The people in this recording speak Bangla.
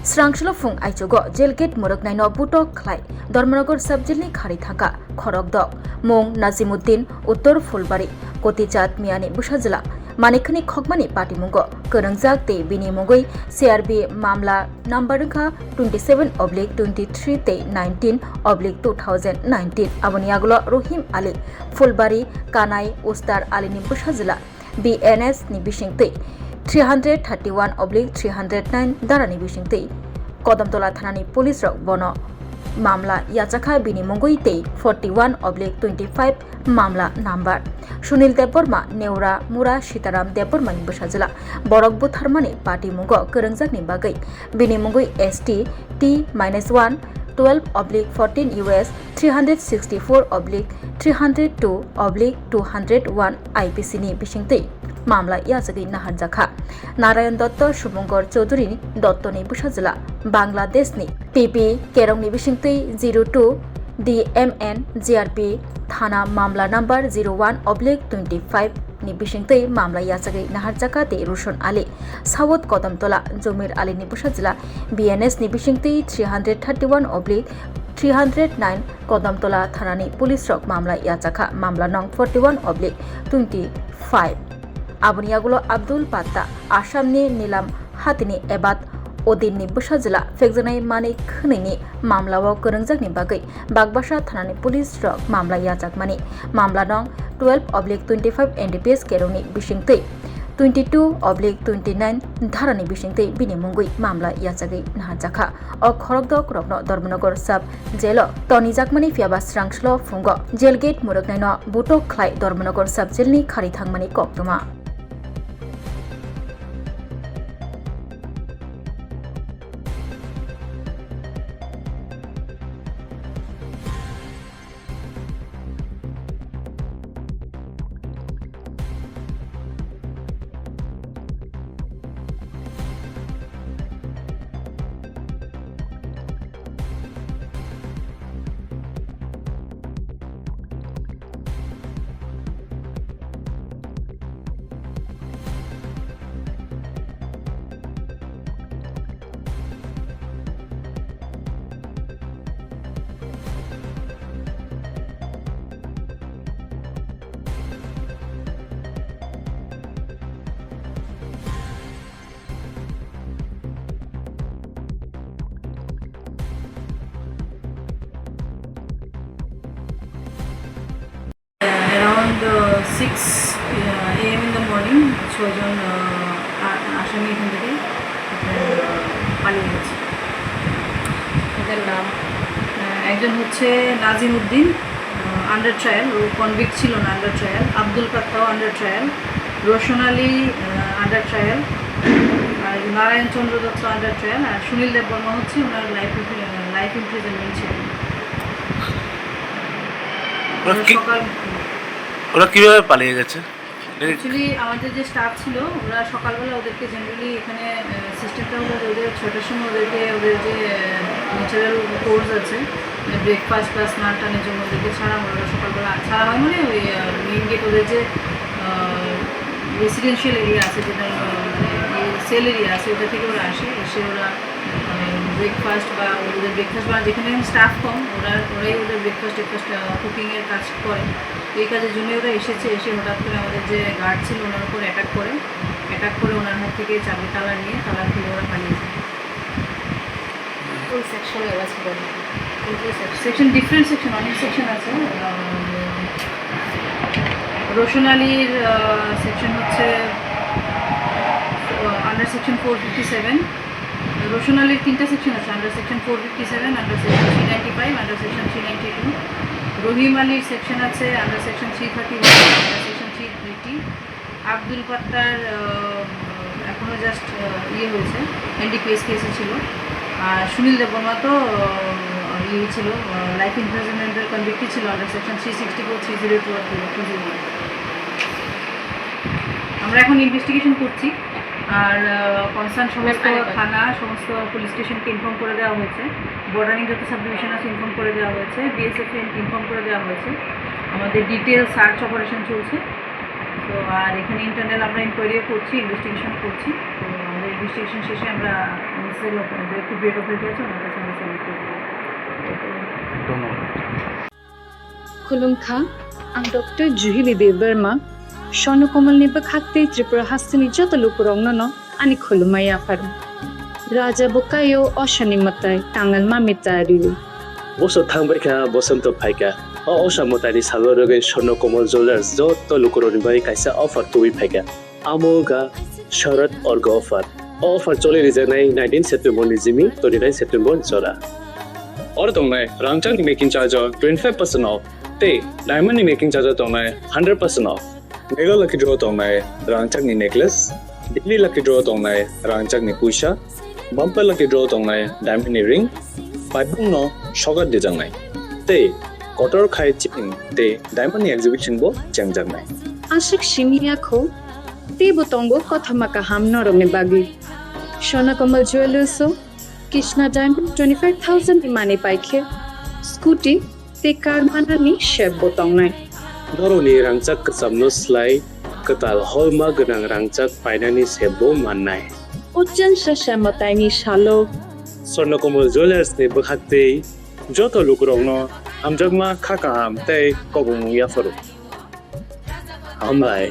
Swrangchati Fung Aichogo Jailgate Moroknai no Butok Khlai Dharmanagar Subjelni Khari Thaka Khorokdok Mung Nazimuddin Uttor Fulbari Kotichat Miani Bushajla Manikani Khokmani Party Mungo Kerangjak Te Bini Mungoi CRB Mamla Number 27/23 Te 19/2019 Aboniagulo Rohim Ali Fulbari Kanai Ustar Ali ni Bushajla BNS ni Bishingte 331/309 Darani Bishingte Kodamtola Thanani Police Rock Bono Mamla Yachakha Bini Mungoite 41/25 Mamla Number Sunil Deborma Neura Mura Sitaram Deborma ni Bushajla Borok Bwtharmani Party Mungo Kerangjak ni Bagai Bini Mungoi ST T-1 12/14 US 364/302/201 IPC ni Bishingte মামলা ইয়াজাগি নাহার জাখা নারায়ণ দত্ত শুভঙ্কর চৌধুরী দত্ত নি বুসাজলা বাংলাদেশ নি পিপি কেরং নি বিশিংতৈ 02 DMN GRP থানা মামলা নাম্বার 01/25 ni বিশিংতৈ মামলা ইয়াজাগি নাহার জাখা তে রোশন আলী সাউথ কদমতলা জমির আলী নি বুসাজলা BNS ni বিশিংতৈ 331/309 কদমতলা থানানি পুলিশ রক মামলা ইয়াজাখা মামলা নং 41/25 Aboniagulo Abdul Patta Ashami Nilam Hatini Ebat Odinni Bushajla Fexanai Mani Khunini Mamla Wa Kerangjak ni Bagai Bagbasha Thanani Police Rock Mamla Yajak Mani Mamla Nong 12/25 NDPS Keroni Bishingtei 22/29 Dharani Bishingtei Bini Mungui Mamla Yajagai Nahajakha O Khorokdok Rokno Dharmanagar Sub Jelo Toni Jakmani Fiaba Swrangchati Fungo Jailgate Moroknai no Butok Khlai Dharmanagar Sub Jelni Khari Thangmani Koktuma Around 6 AM in the morning, ছজন আসামি এখান থেকে পালিয়ে গেছে। এদের নাম একজন হচ্ছে নাজিমউদ্দিন আন্ডার ট্রায়াল, ও কনভিক্ট ছিল না, আন্ডার ট্রায়াল। আব্দুল পাত্তাও under trial, Roshan Ali under trial, আর নারায়ণ চন্দ্র দত্ত আন্ডার ট্রায়াল, আর সুনীল দেববর্মা হচ্ছে ওনার লাইফ ইমপ্রিজনমেন্ট ছিল। ওরা কিভাবে পালিয়ে গেছে? অ্যাকচুয়ালি আমাদের যে স্টাফ ছিল ওরা সকালবেলা ওদেরকে জেনারেলি এখানে সিস্টেমটা হলো ওদের 6টার সময় ওদের যে ন্যাচারাল কোর্স আছে ব্রেকফাস্ট প্লাস স্নান টানের জন্য ওদেরকে ছাড়া ওরা সকালবেলা ছাড়া হয় মানে ওই মেইন গেট ওদের যে রেসিডেন্সিয়াল এরিয়া আছে, যেটা সেল এরিয়া আছে, ওটা থেকে ওরা এসে ওরা মানে ব্রেকফাস্ট বা ওদের ব্রেকফাস্ট বা যেখানে স্টাফ কম ওরাই ওদের ব্রেকফাস্ট কুকিংয়ের কাজ করে। এই কাজের জন্য ওরা এসে হঠাৎ করে আমাদের যে গার্ড ছিল ওনার উপর অ্যাটাক করে ওনার হাত থেকে চাবি তালা নিয়ে তালা খুলে ওরা পালিয়ে যায়। কোন সেকশনে ওরা ছিল? সেকশন ডিফারেন্ট সেকশন, অনেক সেকশন আছে। রোশন আলীর সেকশন হচ্ছে আন্ডার সেকশন 457। রোশন আলীর 3টা সেকশন আছে, under section 457, under section 395, under section 392। Rahim আলীর সেকশন আছে under section 331, under section 330। Abdul পাত্তার এখনও জাস্ট হয়েছে, NDPS কেসে ছিল। আর সুনীল দেববর্মা তো ছিল লাইফ ইমপ্রিজনমেন্টের কনভিক্ট ছিল আন্ডার সেকশন 364, 302 আর 201। আমরা এখন ইনভেস্টিগেশন করছি, আর কনসার্ন সমস্ত থানা সমস্ত পুলিশ স্টেশনকে ইনফর্ম করে দেওয়া হয়েছে, বর্ডারিং যত সাব ডিভিশন আছে ইনফর্ম করে দেওয়া হয়েছে, BSF-কে ইনফর্ম করে দেওয়া হয়েছে। আমাদের ডিটেল সার্চ অপারেশন চলছে। তো আর এখানে ইন্টারনাল আমরা ইনকোয়ারিও করছি, ইনভেস্টিগেশন করছি। তো আমাদের ইনভেস্টিগেশন শেষে আমরা সেল যে একটু গ্রেট অথরিটি আছে ওনার কাছে আমি সেল করে দিই ধন্যবাদ Khulumkha, ang Dr. Juhili Deverma, Shono Komal ni Bakhatte Tripura Hastini Jota Lupurong no, ani Khulumaya Faru. Raja Bukayo Oshani Matai, Tangal Mamitariu. বছর থাংবাই খা বসন্ত ফাইকা অসামতারি সালরগে স্বর্ণ কমল জুয়েলার্স যত লুকুরনি বাই কাইসা অফার তুই ফাইকা আমোগা শরৎ অর্গ অফার চলে রিজানাই 19 সেপ্টেম্বর নিজিমি 29 সেপ্টেম্বর জরা और तोंगनाय रांगचांग नि मेकिंग चार्ज 25% ऑफ ते डायमंड नि मेकिंग चार्ज तोंगनाय 100% ऑफ मेगा लकी ड्रॉ तोंगनाय रांगचांग नि नेकलेस डेली लकी ड्रॉ तोंगनाय रांगचांग नि पुशा बम्पर लकी ड्रॉ तोंगनाय डायमंड नि रिंग पाइपुंग नो शॉगर दे जांगनाय ते कटर खाय चिपिंग ते डायमंड नि एग्जीबिशन बो जंगजांगनाय Ashik Shimiya Kho, Te Botongo Kothamaka Hamnorome Bagi. Shona Komal Jewelers, Krishna Diamond 25,000 Imani Paike, Scooty, Te Karmanani Shep Botongnai. Doroni rangchak kasamno slai katal holma ganang rangchak painani sebo mannai Ujan Shashamataini Shalo, Swrangchati jewelers ni bakhatte joto lukurongno amjagma khakaham tei kobung yafaru amlai